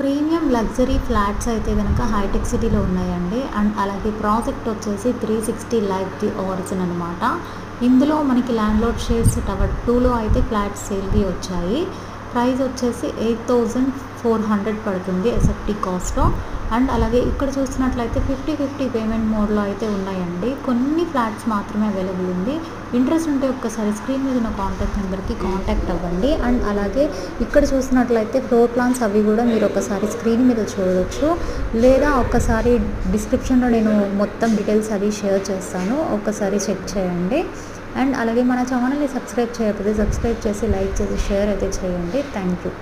Premium luxury flats అయితే కనుక hitech సిటీలో ఉన్నాయండి. అండ్ అలాగే ప్రాజెక్ట్ వచ్చేసి 360 లైక్ ది ఆరిజిన్ అనమాట. ఇందులో మనకి ల్యాండ్‌లార్డ్ షేర్స్ టవర్ 2లో అయితే ఫ్లాట్స్ సేల్‌కి వచ్చాయి. ప్రైస్ వచ్చేసి 8,400 పడుతుంది ఎస్ఎఫ్టీ కాస్ట్‌లో. అండ్ అలాగే ఇక్కడ చూస్తున్నట్లయితే 50-50 పేమెంట్ మోడ్‌లో అయితే ఉన్నాయండి. కొన్ని ఫ్లాట్స్ మాత్రమే అవైలబుల్ ఉంది. ఇంట్రెస్ట్ ఉంటే ఒక్కసారి స్క్రీన్ మీద ఉన్న కాంటాక్ట్ నెంబర్కి కాంటాక్ట్ అవ్వండి. అండ్ అలాగే ఇక్కడ చూసినట్లయితే ఫ్లోర్ ప్లాన్స్ అవి కూడా మీరు ఒకసారి స్క్రీన్ మీద చూడవచ్చు, లేదా ఒక్కసారి డిస్క్రిప్షన్లో నేను మొత్తం డీటెయిల్స్ అవి షేర్ చేస్తాను, ఒక్కసారి చెక్ చేయండి. అండ్ అలాగే మన ఛానల్ని సబ్స్క్రైబ్ చేయకపోతే సబ్స్క్రైబ్ చేసి లైక్ చేసి షేర్ అయితే చేయండి. Thank you.